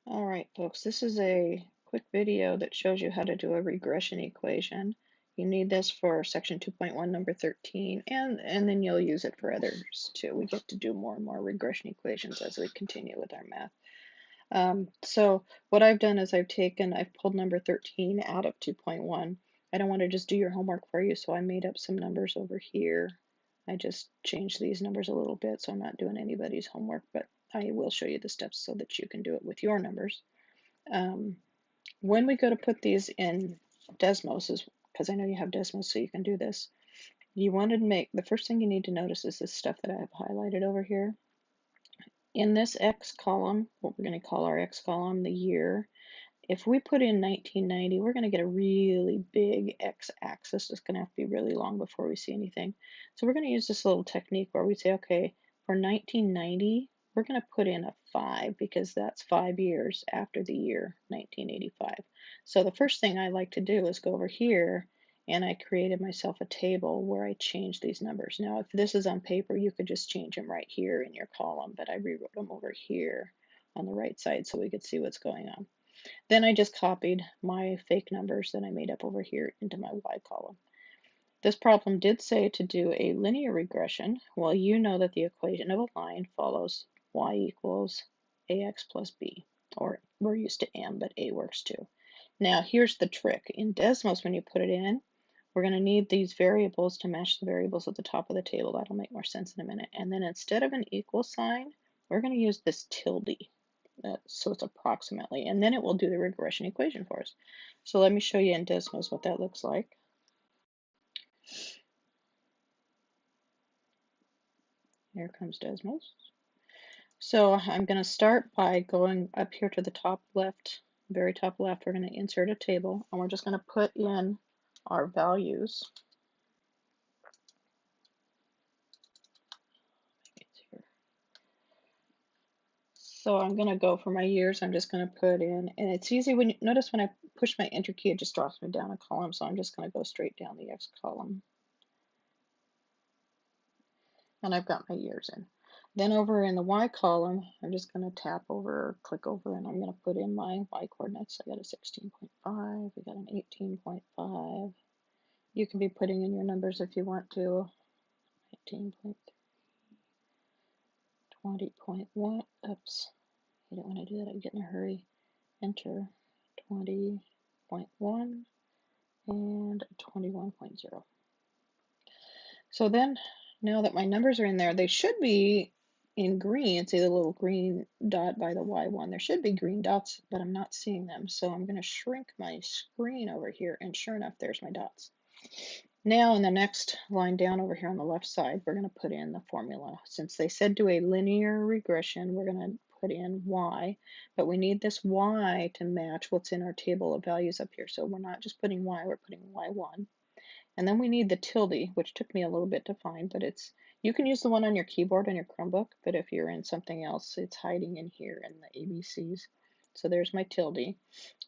All right, folks, this is a quick video that shows you how to do a regression equation. You need this for section 2.1, number 13, and then you'll use it for others too. We get to do more and more regression equations as we continue with our math. So what I've done is I've pulled number 13 out of 2.1. I don't want to just do your homework for you, so I made up some numbers over here. I just changed these numbers a little bit, so I'm not doing anybody's homework, but I will show you the steps so that you can do it with your numbers. When we go to put these in DesMos, because I know you have DesMos, so you can do this, you want to make, the first thing you need to notice is this stuff that I have highlighted over here. In this X column, what we're going to call our X column, the year, if we put in 1990, we're going to get a really big X axis. It's going to have to be really long before we see anything. So we're going to use this little technique where we say, okay, for 1990, we're going to put in a 5 because that's 5 years after the year 1985. So the first thing I like to do is go over here and I created myself a table where I change these numbers. Now, if this is on paper, you could just change them right here in your column, but I rewrote them over here on the right side so we could see what's going on. Then I just copied my fake numbers that I made up over here into my Y column. This problem did say to do a linear regression. Well, you know that the equation of a line follows y equals ax plus b, or we're used to m, but a works too. Now, here's the trick. In DesMos, when you put it in, we're going to need these variables to match the variables at the top of the table. That'll make more sense in a minute. And then instead of an equal sign, we're going to use this tilde. So it's approximately, and then it will do the regression equation for us. So let me show you in DesMos what that looks like. Here comes DesMos. So I'm going to start by going up here to the top left, very top left. We're going to insert a table, and we're just going to put in our values. So I'm going to go for my years. I'm just going to put in, and it's easy when you notice when I push my enter key, it just drops me down a column. So I'm just going to go straight down the X column. And I've got my years in. Then over in the Y column, I'm just going to tap over, click over, and I'm going to put in my Y coordinates. I got a 16.5, we got an 18.5. You can be putting in your numbers if you want to. 19.3, 20.1, oops, I don't want to do that, I get in a hurry. Enter, 20.1 and 21.0. So then, now that my numbers are in there, they should be in green. See the little green dot by the Y1. There should be green dots, but I'm not seeing them. So I'm going to shrink my screen over here, and sure enough, there's my dots. Now in the next line down over here on the left side, we're going to put in the formula. Since they said do a linear regression, we're going to put in y, but we need this y to match what's in our table of values up here. So we're not just putting y, we're putting y1. And then we need the tilde, which took me a little bit to find, but you can use the one on your keyboard on your Chromebook, but if you're in something else, it's hiding in here in the ABCs. So there's my tilde.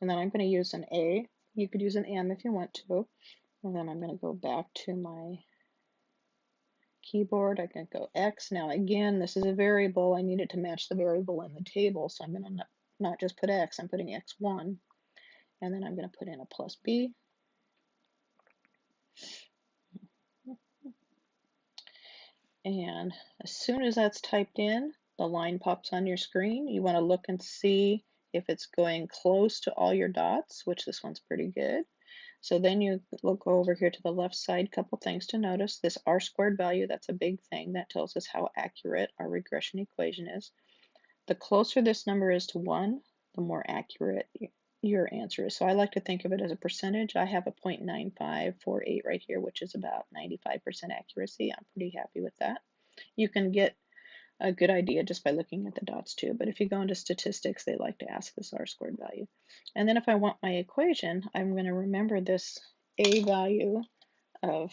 And then I'm going to use an A. You could use an M if you want to. And then I'm going to go back to my keyboard. I'm going to go X. Now again, this is a variable. I need it to match the variable in the table, so I'm going to not just put X, I'm putting X1. And then I'm going to put in a plus B. And as soon as that's typed in, the line pops on your screen. You want to look and see if it's going close to all your dots, which this one's pretty good. So then you look over here to the left side, couple things to notice. This R squared value, that's a big thing. That tells us how accurate our regression equation is. The closer this number is to 1, the more accurate your answer is. So I like to think of it as a percentage. I have a 0.9548 right here, which is about 95% accuracy. I'm pretty happy with that. You can get a good idea just by looking at the dots too, but if you go into statistics, they like to ask this R squared value. And then if I want my equation, I'm going to remember this A value of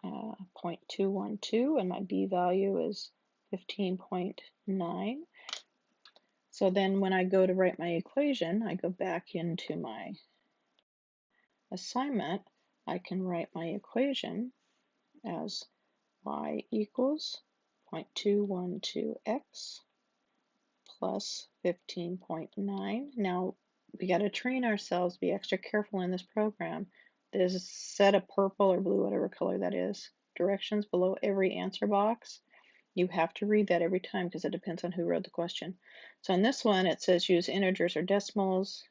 0.212, and my B value is 15.9. So then when I go to write my equation, I go back into my assignment. I can write my equation as y equals 0.212x plus 15.9. Now, we got to train ourselves, be extra careful in this program. There's a set of purple or blue, whatever color that is, directions below every answer box. You have to read that every time because it depends on who wrote the question. So in this one, it says use integers or decimals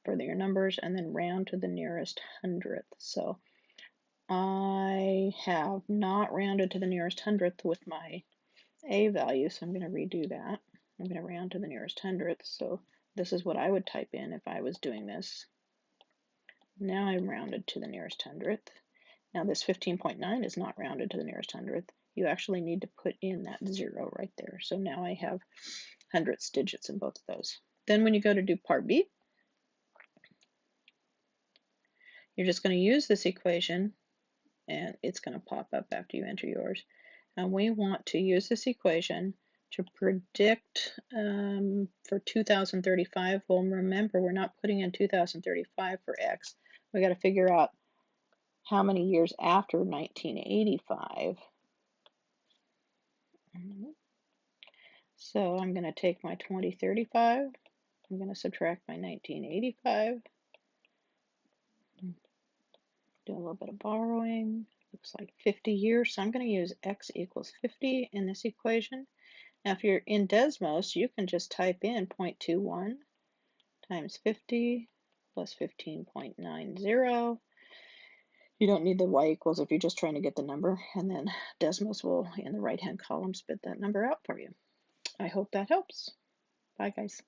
for your numbers and then round to the nearest hundredth. So I have not rounded to the nearest hundredth with my A value, so I'm going to redo that. I'm going to round to the nearest hundredth. So this is what I would type in if I was doing this. Now I'm rounded to the nearest hundredth. Now this 15.9 is not rounded to the nearest hundredth. You actually need to put in that 0 right there. So now I have hundredths digits in both of those. Then when you go to do part B, you're just going to use this equation and it's going to pop up after you enter yours. And we want to use this equation to predict for 2035. Well, remember, we're not putting in 2035 for X. We got to figure out how many years after 1985. So I'm going to take my 2035. I'm going to subtract my 1985. Do a little bit of borrowing. Looks like 50 years. So I'm going to use X equals 50 in this equation. Now, if you're in DesMos, you can just type in 0.21 times 50 plus 15.90. You don't need the y equals if you're just trying to get the number, and then DesMos will, in the right-hand column, spit that number out for you. I hope that helps. Bye, guys.